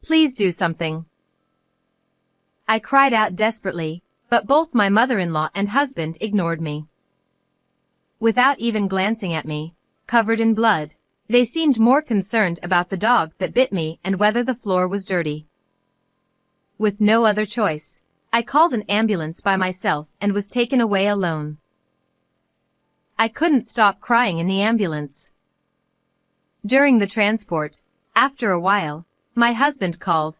Please do something. I cried out desperately, but both my mother-in-law and husband ignored me. Without even glancing at me, covered in blood, they seemed more concerned about the dog that bit me and whether the floor was dirty. With no other choice, I called an ambulance by myself and was taken away alone. I couldn't stop crying in the ambulance. During the transport, after a while, my husband called.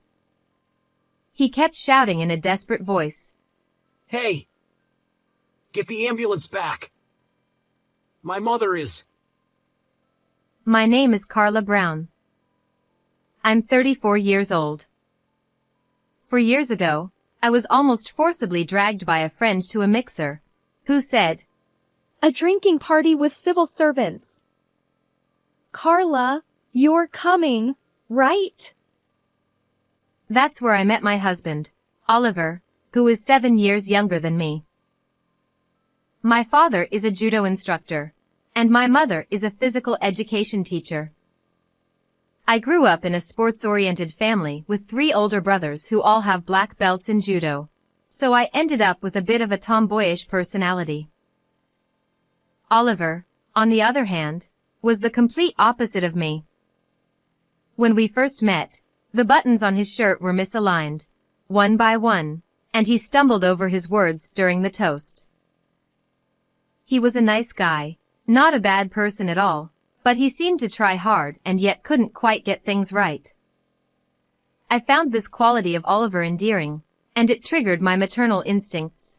He kept shouting in a desperate voice. Hey! Get the ambulance back! My mother is... My name is Carla Brown. I'm 34 years old. 4 years ago, I was almost forcibly dragged by a friend to a mixer, who said, "A drinking party with civil servants. Carla, you're coming, right?" That's where I met my husband, Oliver, who is 7 years younger than me. My father is a judo instructor, and my mother is a physical education teacher. I grew up in a sports-oriented family with 3 older brothers who all have black belts in judo, so I ended up with a bit of a tomboyish personality. Oliver, on the other hand, was the complete opposite of me. When we first met, the buttons on his shirt were misaligned, one by one, and he stumbled over his words during the toast. He was a nice guy, not a bad person at all, but he seemed to try hard and yet couldn't quite get things right. I found this quality of Oliver endearing, and it triggered my maternal instincts.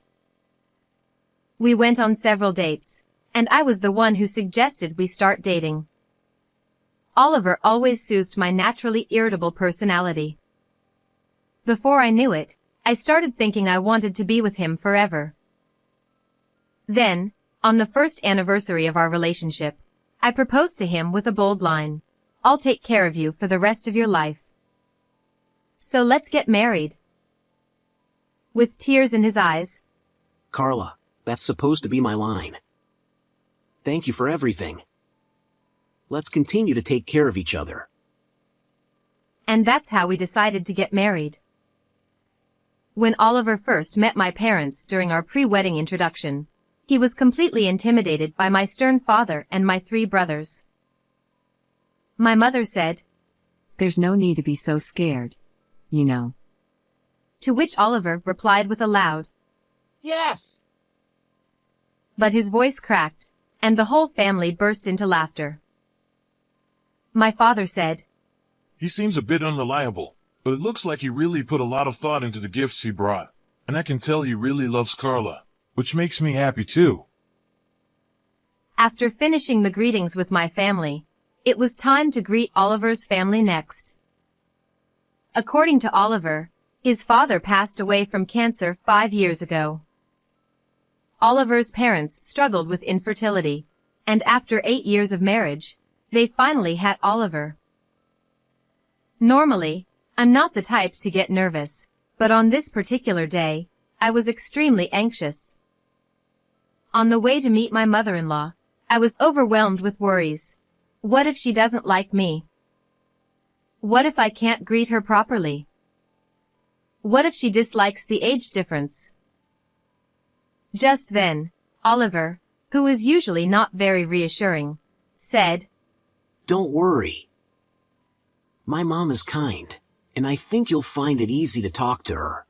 We went on several dates, and I was the one who suggested we start dating. Oliver always soothed my naturally irritable personality. Before I knew it, I started thinking I wanted to be with him forever. Then, on the first anniversary of our relationship, I proposed to him with a bold line, "I'll take care of you for the rest of your life. So let's get married." With tears in his eyes, Carla, that's supposed to be my line. Thank you for everything. Let's continue to take care of each other. And that's how we decided to get married. When Oliver first met my parents during our pre-wedding introduction, he was completely intimidated by my stern father and my 3 brothers. My mother said, "There's no need to be so scared, you know." To which Oliver replied with a loud, Yes! but his voice cracked, and the whole family burst into laughter. My father said, "He seems a bit unreliable, but it looks like he really put a lot of thought into the gifts he brought, and I can tell he really loves Carla, which makes me happy too." After finishing the greetings with my family, it was time to greet Oliver's family next. According to Oliver, his father passed away from cancer 5 years ago. Oliver's parents struggled with infertility, and after 8 years of marriage, they finally had Oliver. Normally, I'm not the type to get nervous, but on this particular day, I was extremely anxious. On the way to meet my mother-in-law, I was overwhelmed with worries. What if she doesn't like me? What if I can't greet her properly? What if she dislikes the age difference? Just then, Oliver, who is usually not very reassuring, said, Don't worry. My mom is kind, and I think you'll find it easy to talk to her.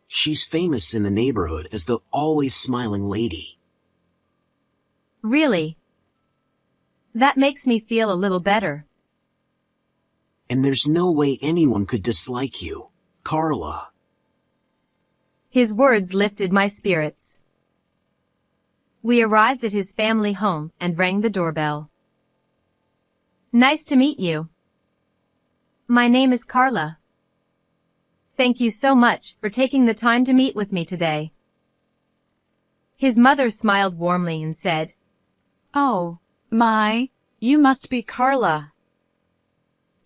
She's famous in the neighborhood as the always smiling lady. Really? That makes me feel a little better. And there's no way anyone could dislike you, Carla. His words lifted my spirits. We arrived at his family home and rang the doorbell. Nice to meet you. My name is Carla. Thank you so much for taking the time to meet with me today. His mother smiled warmly and said, "Oh, my, you must be Carla.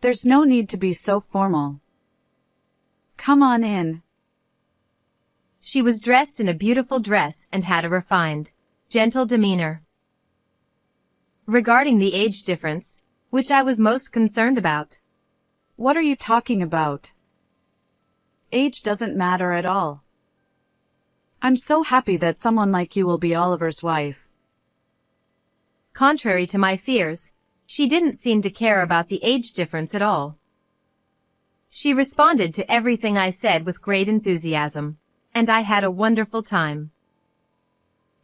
There's no need to be so formal. Come on in." She was dressed in a beautiful dress and had a refined, gentle demeanor. Regarding the age difference, which I was most concerned about, What are you talking about? Age doesn't matter at all. I'm so happy that someone like you will be Oliver's wife. Contrary to my fears, she didn't seem to care about the age difference at all. She responded to everything I said with great enthusiasm, and I had a wonderful time.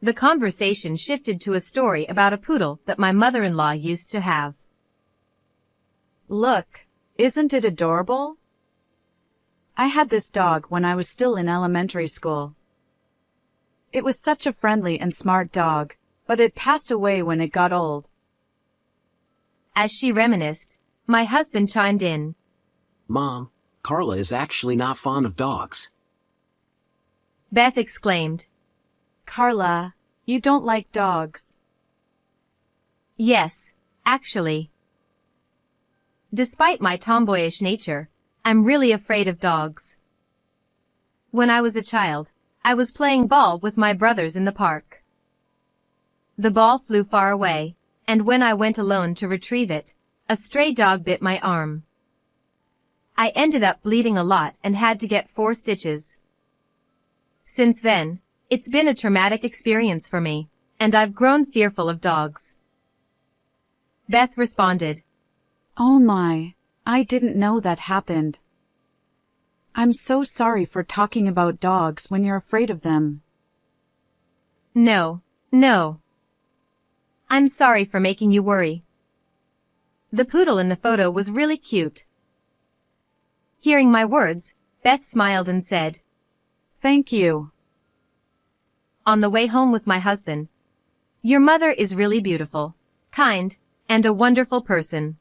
The conversation shifted to a story about a poodle that my mother-in-law used to have. Look, isn't it adorable? I had this dog when I was still in elementary school. It was such a friendly and smart dog, but it passed away when it got old. As she reminisced, my husband chimed in. Mom, Carla is actually not fond of dogs. Beth exclaimed. Carla, you don't like dogs. Yes, actually. Despite my tomboyish nature, I'm really afraid of dogs. When I was a child, I was playing ball with my brothers in the park. The ball flew far away, and when I went alone to retrieve it, a stray dog bit my arm. I ended up bleeding a lot and had to get 4 stitches. Since then, it's been a traumatic experience for me, and I've grown fearful of dogs. Beth responded. Oh my, I didn't know that happened. I'm so sorry for talking about dogs when you're afraid of them. No. I'm sorry for making you worry. The poodle in the photo was really cute. Hearing my words, Beth smiled and said, Thank you. On the way home with my husband, your mother is really beautiful, kind, and a wonderful person.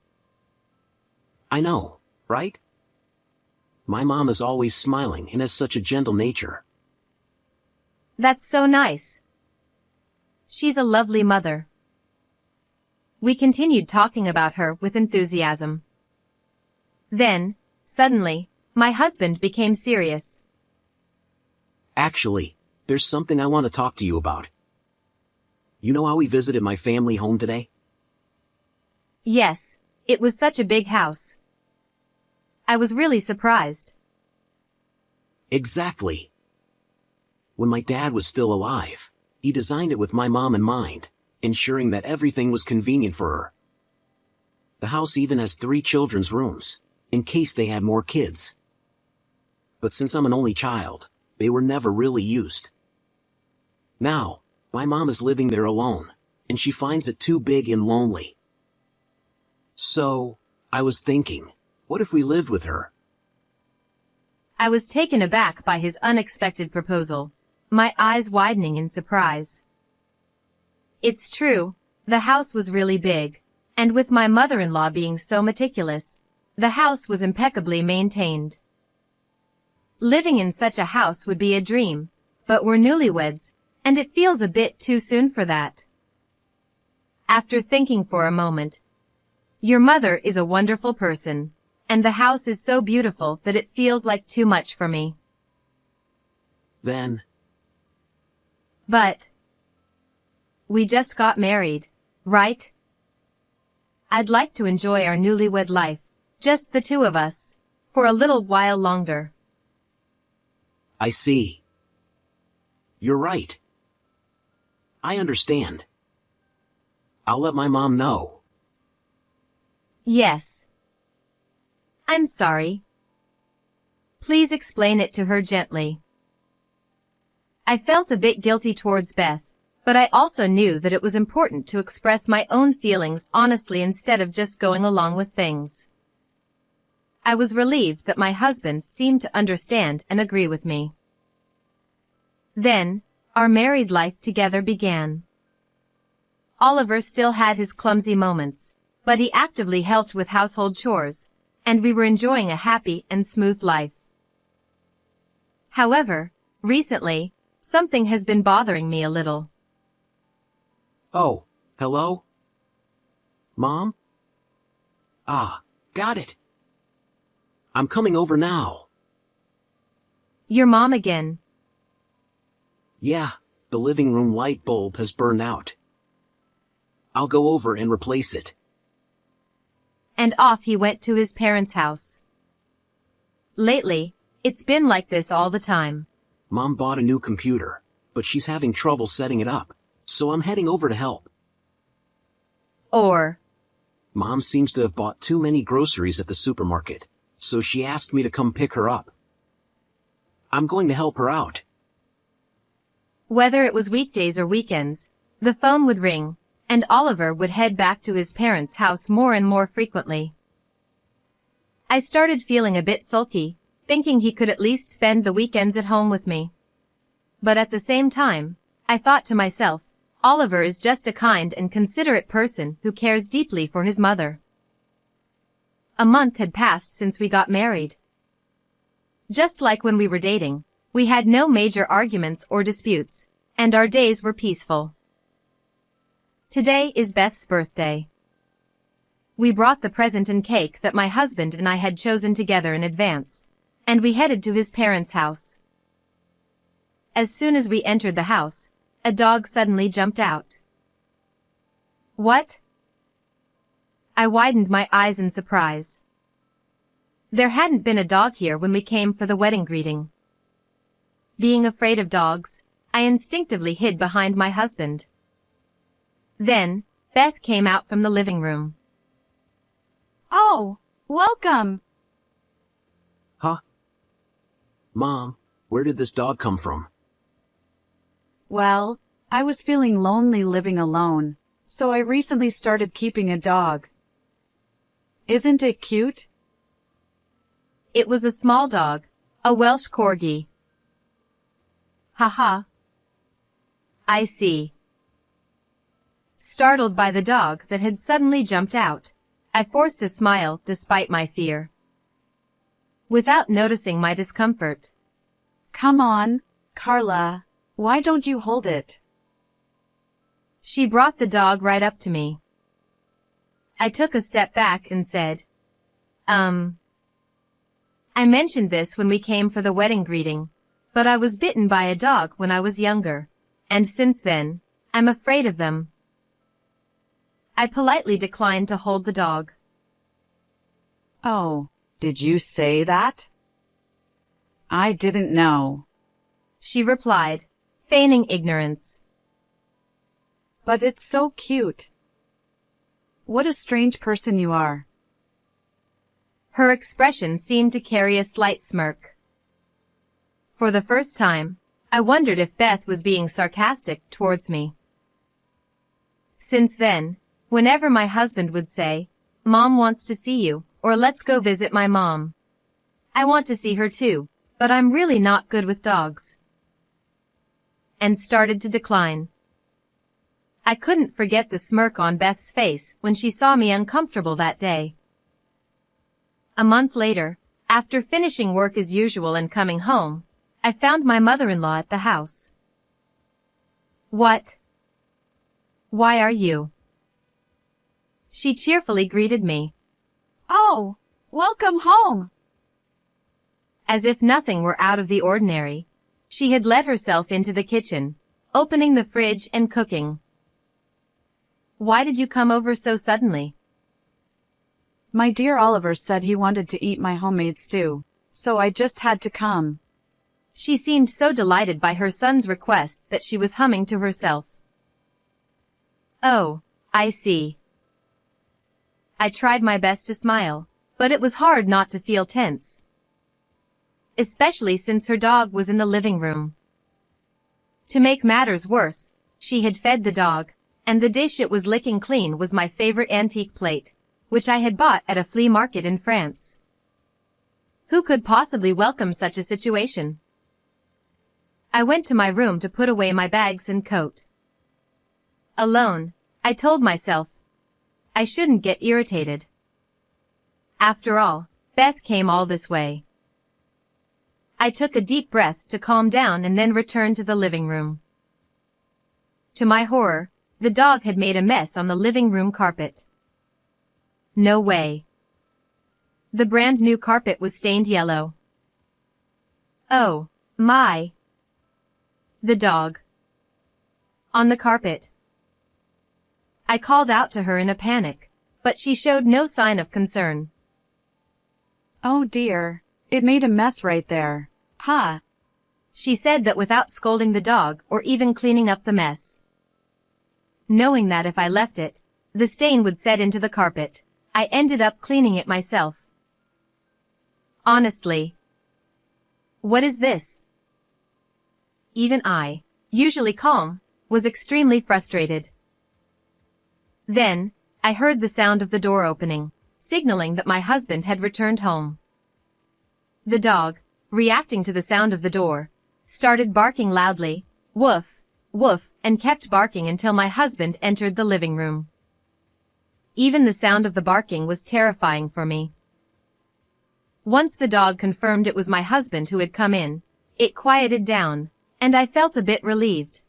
I know, right? My mom is always smiling and has such a gentle nature. That's so nice. She's a lovely mother. We continued talking about her with enthusiasm. Then, suddenly, my husband became serious. Actually, there's something I want to talk to you about. You know how we visited my family home today? Yes, it was such a big house. I was really surprised. Exactly. When my dad was still alive, he designed it with my mom in mind, ensuring that everything was convenient for her. The house even has 3 children's rooms, in case they had more kids. But since I'm an only child, they were never really used. Now, my mom is living there alone, and she finds it too big and lonely. So, I was thinking, what if we lived with her? I was taken aback by his unexpected proposal, my eyes widening in surprise. It's true, the house was really big, and with my mother-in-law being so meticulous, the house was impeccably maintained. Living in such a house would be a dream, but we're newlyweds, and it feels a bit too soon for that. After thinking for a moment, your mother is a wonderful person, and the house is so beautiful that it feels like too much for me. Then, But we just got married, right? I'd like to enjoy our newlywed life, just the 2 of us, for a little while longer. I see. You're right. I understand. I'll let my mom know. Yes. I'm sorry. Please explain it to her gently. I felt a bit guilty towards Beth, but I also knew that it was important to express my own feelings honestly instead of just going along with things. I was relieved that my husband seemed to understand and agree with me. Then, our married life together began. Oliver still had his clumsy moments, but he actively helped with household chores, and we were enjoying a happy and smooth life. However, recently, something has been bothering me a little. Oh, hello? Mom? Ah, got it. I'm coming over now. Your mom again. Yeah, the living room light bulb has burned out. I'll go over and replace it. And off he went to his parents' house. Lately, it's been like this all the time. Mom bought a new computer, but she's having trouble setting it up, so I'm heading over to help. Or, Mom seems to have bought too many groceries at the supermarket, so she asked me to come pick her up. I'm going to help her out. whether it was weekdays or weekends, the phone would ring, and Oliver would head back to his parents' house more and more frequently. I started feeling a bit sulky, thinking he could at least spend the weekends at home with me. But at the same time, I thought to myself, Oliver is just a kind and considerate person who cares deeply for his mother. A month had passed since we got married. Just like when we were dating, we had no major arguments or disputes, and our days were peaceful. Today is Beth's birthday. We brought the present and cake that my husband and I had chosen together in advance, and we headed to his parents' house. As soon as we entered the house, a dog suddenly jumped out. What? I widened my eyes in surprise. There hadn't been a dog here when we came for the wedding greeting. Being afraid of dogs, I instinctively hid behind my husband. Then, Beth came out from the living room. Oh, welcome. Huh? Mom, where did this dog come from? Well, I was feeling lonely living alone, so I recently started keeping a dog. Isn't it cute? It was a small dog, a Welsh Corgi. Haha. I see. Startled by the dog that had suddenly jumped out, I forced a smile despite my fear. Without noticing my discomfort. Come on, Carla. Why don't you hold it? She brought the dog right up to me. I took a step back and said, I mentioned this when we came for the wedding greeting, but I was bitten by a dog when I was younger, and since then, I'm afraid of them. I politely declined to hold the dog. Oh, did you say that? I didn't know. She replied, feigning ignorance. But it's so cute. What a strange person you are. Her expression seemed to carry a slight smirk. For the first time, I wondered if Beth was being sarcastic towards me. Since then, whenever my husband would say, "Mom wants to see you," or "Let's go visit my mom," I want to see her too, but I'm really not good with dogs. And started to decline. I couldn't forget the smirk on Beth's face when she saw me uncomfortable that day. A month later, after finishing work as usual and coming home, I found my mother-in-law at the house. What? Why are you? She cheerfully greeted me. Oh, welcome home. As if nothing were out of the ordinary, she had let herself into the kitchen, opening the fridge and cooking. Why did you come over so suddenly? My dear Oliver said he wanted to eat my homemade stew, so I just had to come. She seemed so delighted by her son's request that she was humming to herself. Oh, I see. I tried my best to smile, but it was hard not to feel tense. Especially since her dog was in the living room. To make matters worse, she had fed the dog, and the dish it was licking clean was my favorite antique plate, which I had bought at a flea market in France. Who could possibly welcome such a situation? I went to my room to put away my bags and coat. Alone, I told myself, I shouldn't get irritated. After all, Beth came all this way. I took a deep breath to calm down and then returned to the living room. To my horror, the dog had made a mess on the living room carpet. No way. The brand new carpet was stained yellow. Oh, my. The dog. On the carpet. I called out to her in a panic, but she showed no sign of concern. Oh dear, It made a mess right there. Huh. She said that without scolding the dog or even cleaning up the mess. Knowing that if I left it, the stain would set into the carpet, I ended up cleaning it myself. Honestly. What is this? Even I, usually calm, was extremely frustrated. Then, I heard the sound of the door opening, signaling that my husband had returned home. The dog, reacting to the sound of the door, started barking loudly, woof, woof, and kept barking until my husband entered the living room. Even the sound of the barking was terrifying for me. Once the dog confirmed it was my husband who had come in, it quieted down, and I felt a bit relieved.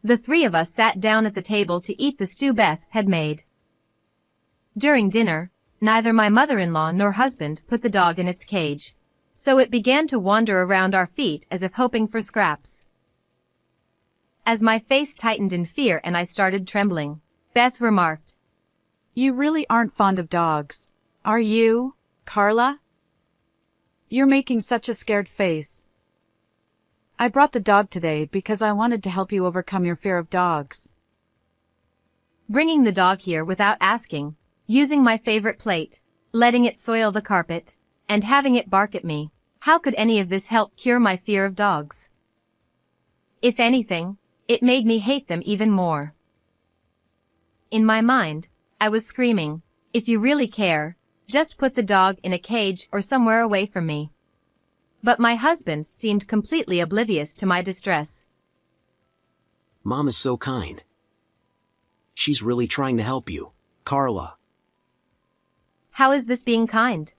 The three of us sat down at the table to eat the stew Beth had made. During dinner, neither my mother-in-law nor husband put the dog in its cage, so it began to wander around our feet as if hoping for scraps. As my face tightened in fear and I started trembling, Beth remarked, You really aren't fond of dogs, are you, Carla? You're making such a scared face. I brought the dog today because I wanted to help you overcome your fear of dogs. Bringing the dog here without asking, using my favorite plate, letting it soil the carpet, and having it bark at me, how could any of this help cure my fear of dogs? If anything, it made me hate them even more. In my mind, I was screaming, if you really care, just put the dog in a cage or somewhere away from me. But my husband seemed completely oblivious to my distress. Mom is so kind. She's really trying to help you, Carla. How is this being kind?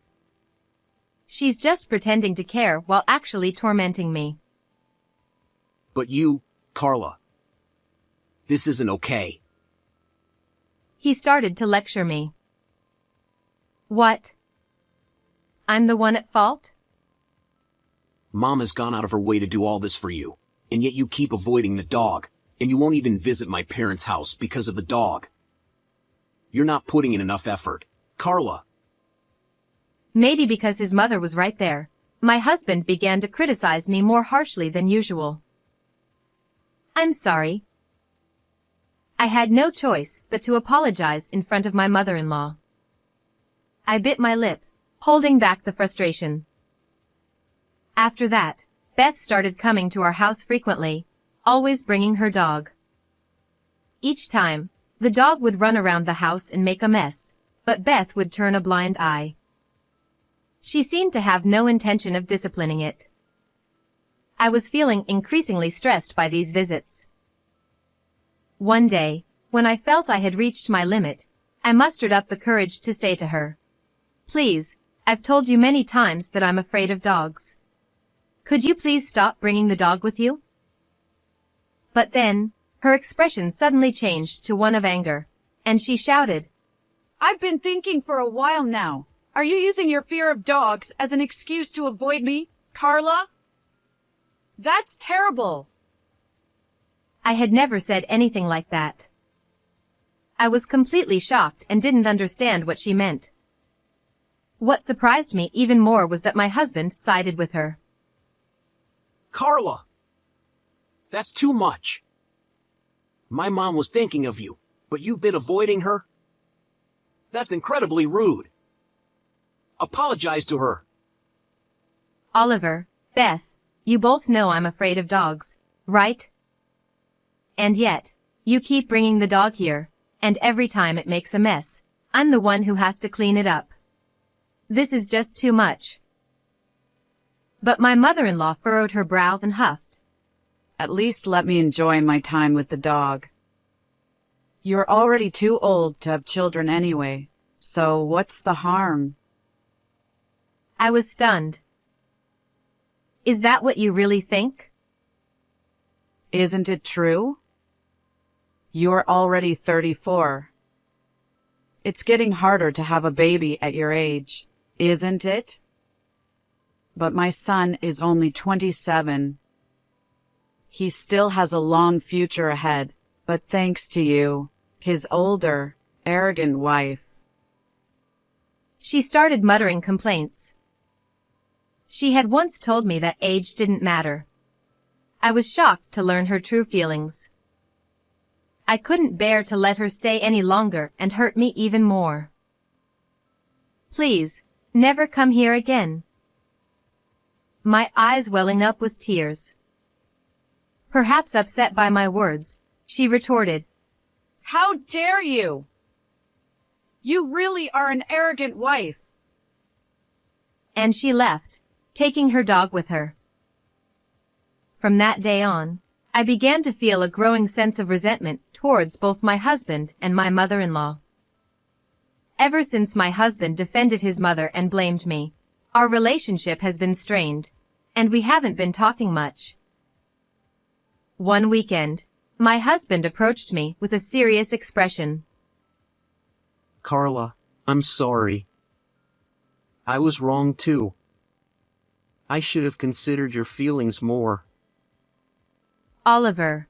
She's just pretending to care while actually tormenting me. But you, Carla. This isn't okay. He started to lecture me. What? I'm the one at fault? Mom has gone out of her way to do all this for you, and yet you keep avoiding the dog, and you won't even visit my parents' house because of the dog. You're not putting in enough effort, Carla. Maybe because his mother was right there, my husband began to criticize me more harshly than usual. I'm sorry. I had no choice but to apologize in front of my mother-in-law. I bit my lip, holding back the frustration. After that, Beth started coming to our house frequently, always bringing her dog. Each time, the dog would run around the house and make a mess, but Beth would turn a blind eye. She seemed to have no intention of disciplining it. I was feeling increasingly stressed by these visits. One day, when I felt I had reached my limit, I mustered up the courage to say to her, Please, I've told you many times that I'm afraid of dogs. Could you please stop bringing the dog with you? But then, her expression suddenly changed to one of anger, and she shouted, I've been thinking for a while now. Are you using your fear of dogs as an excuse to avoid me, Carla? That's terrible. I had never said anything like that. I was completely shocked and didn't understand what she meant. What surprised me even more was that my husband sided with her. Carla! That's too much. My mom was thinking of you, but you've been avoiding her? That's incredibly rude. Apologize to her. Oliver, Beth, you both know I'm afraid of dogs, right? And yet, you keep bringing the dog here, and every time it makes a mess, I'm the one who has to clean it up. This is just too much. But my mother-in-law furrowed her brow and huffed. At least let me enjoy my time with the dog. You're already too old to have children anyway, so what's the harm? I was stunned. Is that what you really think? Isn't it true? You're already 34. It's getting harder to have a baby at your age, isn't it? But my son is only 27. He still has a long future ahead, but thanks to you, his older, arrogant wife. She started muttering complaints. She had once told me that age didn't matter. I was shocked to learn her true feelings. I couldn't bear to let her stay any longer and hurt me even more. Please, never come here again. My eyes welling up with tears. Perhaps upset by my words, she retorted, How dare you? You really are an arrogant wife. And she left, taking her dog with her. From that day on, I began to feel a growing sense of resentment towards both my husband and my mother-in-law. Ever since my husband defended his mother and blamed me, our relationship has been strained, and we haven't been talking much. One weekend, my husband approached me with a serious expression. Carla, I'm sorry. I was wrong too. I should have considered your feelings more. Oliver.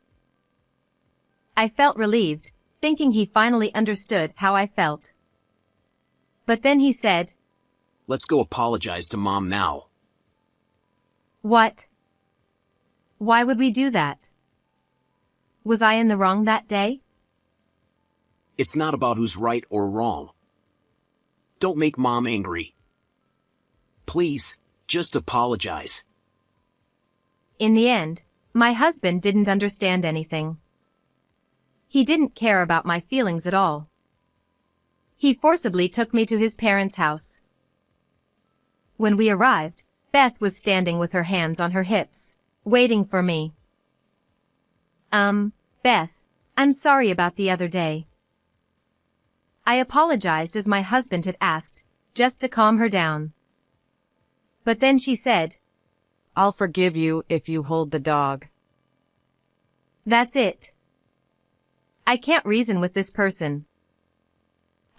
I felt relieved, thinking he finally understood how I felt. But then he said, Let's go apologize to Mom now. What? Why would we do that? Was I in the wrong that day? It's not about who's right or wrong. Don't make Mom angry. Please, just apologize. In the end, my husband didn't understand anything. He didn't care about my feelings at all. He forcibly took me to his parents' house. When we arrived, Beth was standing with her hands on her hips, waiting for me. Beth, I'm sorry about the other day. I apologized as my husband had asked, just to calm her down. But then she said, I'll forgive you if you hold the dog. That's it. I can't reason with this person.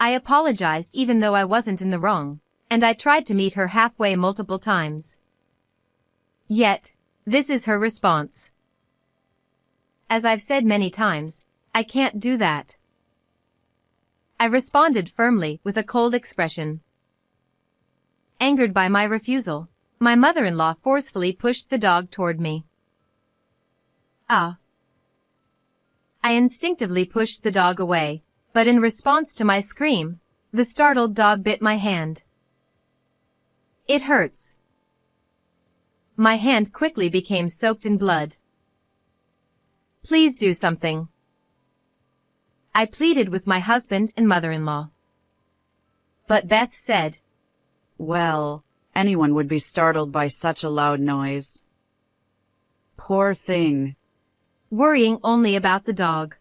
I apologized even though I wasn't in the wrong, and I tried to meet her halfway multiple times. Yet, this is her response. As I've said many times, I can't do that. I responded firmly with a cold expression. Angered by my refusal, my mother-in-law forcefully pushed the dog toward me. Ah! I instinctively pushed the dog away, but in response to my scream, the startled dog bit my hand. It hurts. My hand quickly became soaked in blood. Please do something. I pleaded with my husband and mother-in-law. But Beth said, Well, anyone would be startled by such a loud noise. Poor thing. worrying only about the dog.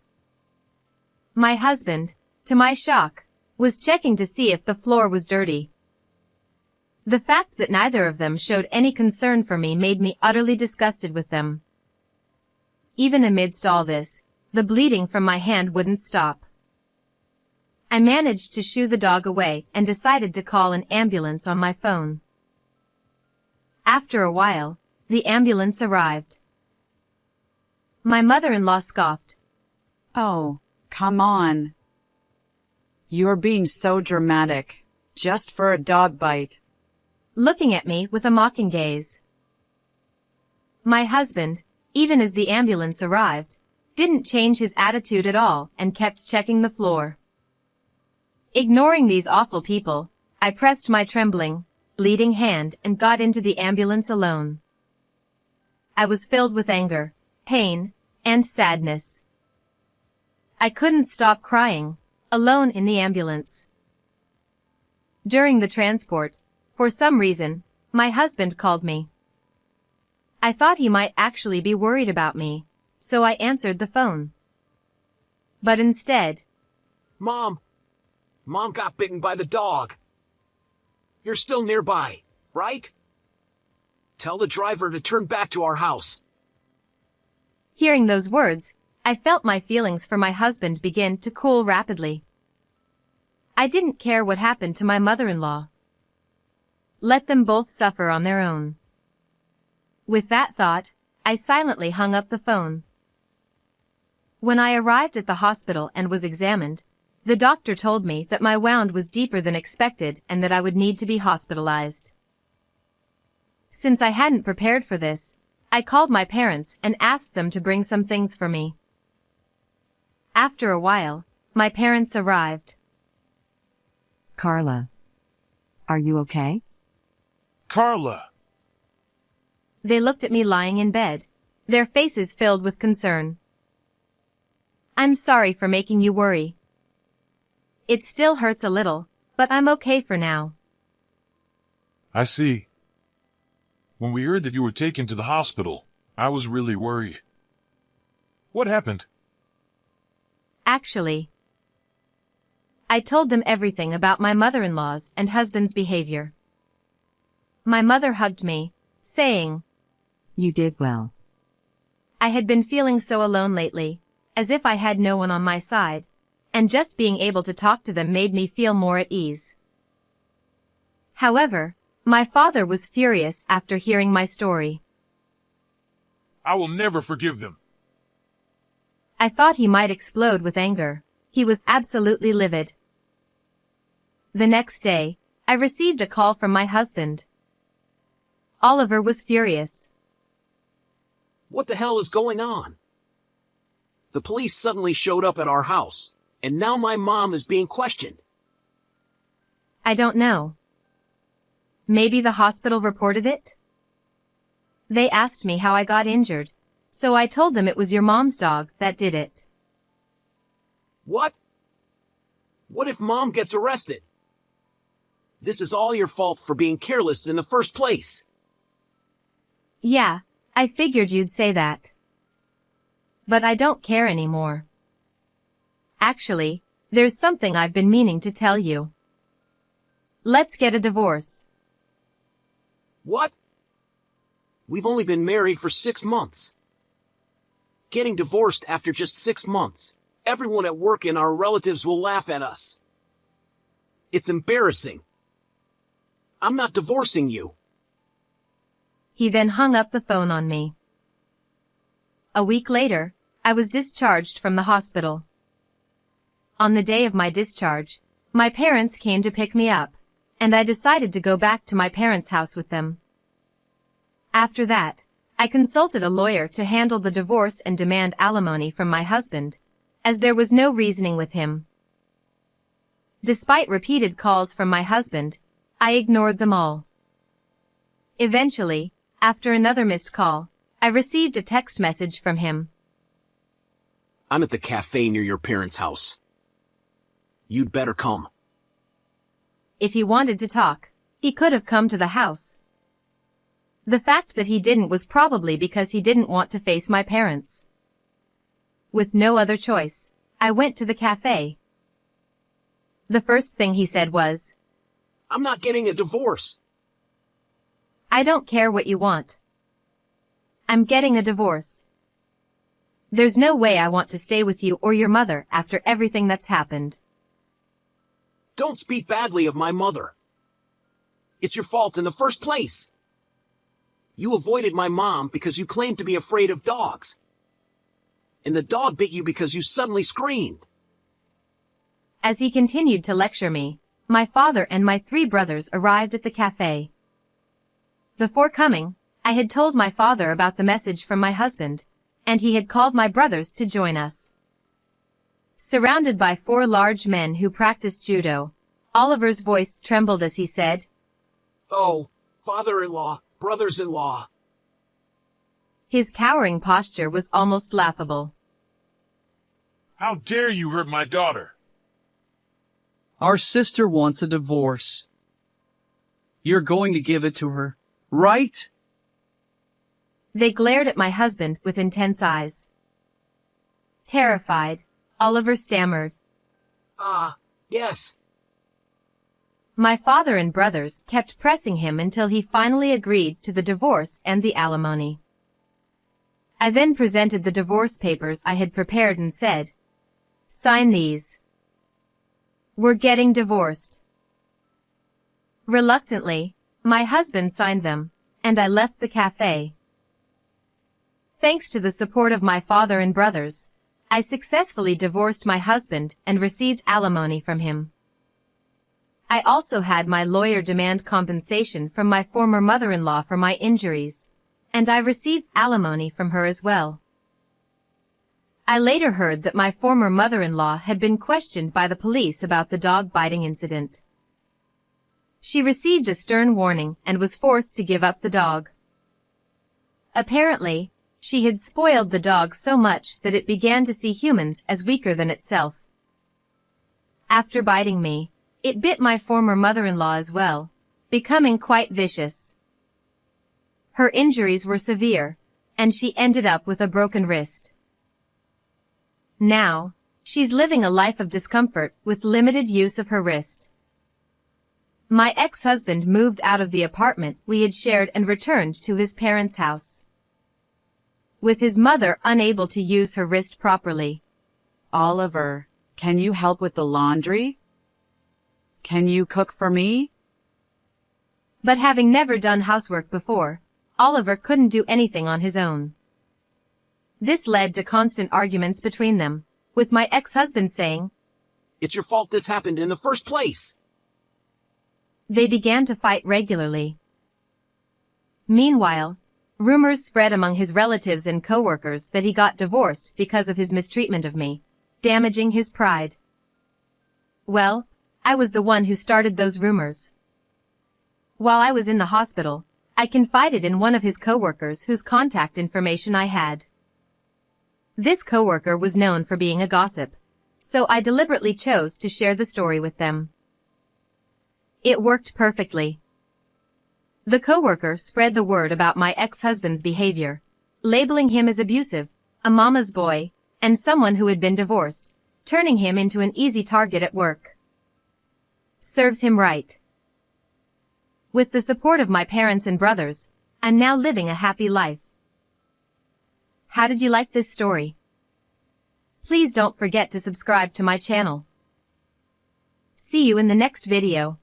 My husband, to my shock, was checking to see if the floor was dirty. The fact that neither of them showed any concern for me made me utterly disgusted with them. Even amidst all this, the bleeding from my hand wouldn't stop. I managed to shoo the dog away and decided to call an ambulance on my phone. After a while, the ambulance arrived. My mother-in-law scoffed. Oh, come on. You're being so dramatic, just for a dog bite. Looking at me with a mocking gaze. My husband, even as the ambulance arrived, didn't change his attitude at all and kept checking the floor. Ignoring these awful people, I pressed my trembling, bleeding hand and got into the ambulance alone. I was filled with anger, pain, and sadness. I couldn't stop crying, alone in the ambulance. During the transport, for some reason, my husband called me. I thought he might actually be worried about me, so I answered the phone. But instead, Mom got bitten by the dog. You're still nearby, right? Tell the driver to turn back to our house. Hearing those words, I felt my feelings for my husband begin to cool rapidly. I didn't care what happened to my mother-in-law. Let them both suffer on their own. With that thought, I silently hung up the phone. When I arrived at the hospital and was examined, the doctor told me that my wound was deeper than expected and that I would need to be hospitalized. Since I hadn't prepared for this, I called my parents and asked them to bring some things for me. After a while, my parents arrived. Carla. Are you okay? Carla! They looked at me lying in bed, their faces filled with concern. I'm sorry for making you worry. It still hurts a little, but I'm okay for now. I see. When we heard that you were taken to the hospital, I was really worried. What happened? Actually, I told them everything about my mother-in-law's and husband's behavior. My mother hugged me, saying, You did well. I had been feeling so alone lately, as if I had no one on my side, and just being able to talk to them made me feel more at ease. However, my father was furious after hearing my story. I will never forgive them. I thought he might explode with anger. He was absolutely livid. The next day, I received a call from my husband. Oliver was furious. What the hell is going on? The police suddenly showed up at our house, and now my mom is being questioned. I don't know. Maybe the hospital reported it? They asked me how I got injured, so I told them it was your mom's dog that did it. What? What if Mom gets arrested? This is all your fault for being careless in the first place. Yeah, I figured you'd say that. But I don't care anymore. Actually, there's something I've been meaning to tell you. Let's get a divorce. What? We've only been married for 6 months. Getting divorced after just 6 months. Everyone at work and our relatives will laugh at us. It's embarrassing. I'm not divorcing you. He then hung up the phone on me. A week later, I was discharged from the hospital. On the day of my discharge, my parents came to pick me up, and I decided to go back to my parents' house with them. After that, I consulted a lawyer to handle the divorce and demand alimony from my husband, as there was no reasoning with him. Despite repeated calls from my husband, I ignored them all. Eventually, after another missed call, I received a text message from him. I'm at the cafe near your parents' house. You'd better come. If he wanted to talk, he could have come to the house. The fact that he didn't was probably because he didn't want to face my parents. With no other choice, I went to the cafe. The first thing he said was, I'm not getting a divorce. I don't care what you want. I'm getting a divorce. There's no way I want to stay with you or your mother after everything that's happened. Don't speak badly of my mother. It's your fault in the first place. You avoided my mom because you claimed to be afraid of dogs. And the dog bit you because you suddenly screamed. As he continued to lecture me, my father and my 3 brothers arrived at the cafe. Before coming, I had told my father about the message from my husband, and he had called my brothers to join us. Surrounded by 4 large men who practiced judo, Oliver's voice trembled as he said, Oh, father-in-law, brothers-in-law. His cowering posture was almost laughable. How dare you hurt my daughter? Our sister wants a divorce. You're going to give it to her, right? They glared at my husband with intense eyes. Terrified, Oliver stammered. Yes. My father and brothers kept pressing him until he finally agreed to the divorce and the alimony. I then presented the divorce papers I had prepared and said, Sign these. We're getting divorced. Reluctantly, my husband signed them, and I left the cafe. Thanks to the support of my father and brothers, I successfully divorced my husband and received alimony from him. I also had my lawyer demand compensation from my former mother-in-law for my injuries, and I received alimony from her as well. I later heard that my former mother-in-law had been questioned by the police about the dog biting incident. She received a stern warning and was forced to give up the dog. Apparently, she had spoiled the dog so much that it began to see humans as weaker than itself. After biting me, it bit my former mother-in-law as well, becoming quite vicious. Her injuries were severe, and she ended up with a broken wrist. Now, she's living a life of discomfort with limited use of her wrist. My ex-husband moved out of the apartment we had shared and returned to his parents' house, with his mother unable to use her wrist properly. Oliver, can you help with the laundry? Can you cook for me? But having never done housework before, Oliver couldn't do anything on his own. This led to constant arguments between them, with my ex-husband saying, "It's your fault this happened in the first place." They began to fight regularly. Meanwhile, rumors spread among his relatives and coworkers that he got divorced because of his mistreatment of me, damaging his pride. Well, I was the one who started those rumors. While I was in the hospital, I confided in one of his coworkers whose contact information I had. This coworker was known for being a gossip, so I deliberately chose to share the story with them. It worked perfectly. The coworker spread the word about my ex-husband's behavior, labeling him as abusive, a mama's boy, and someone who had been divorced, turning him into an easy target at work. Serves him right. With the support of my parents and brothers, I'm now living a happy life. How did you like this story? Please don't forget to subscribe to my channel. See you in the next video.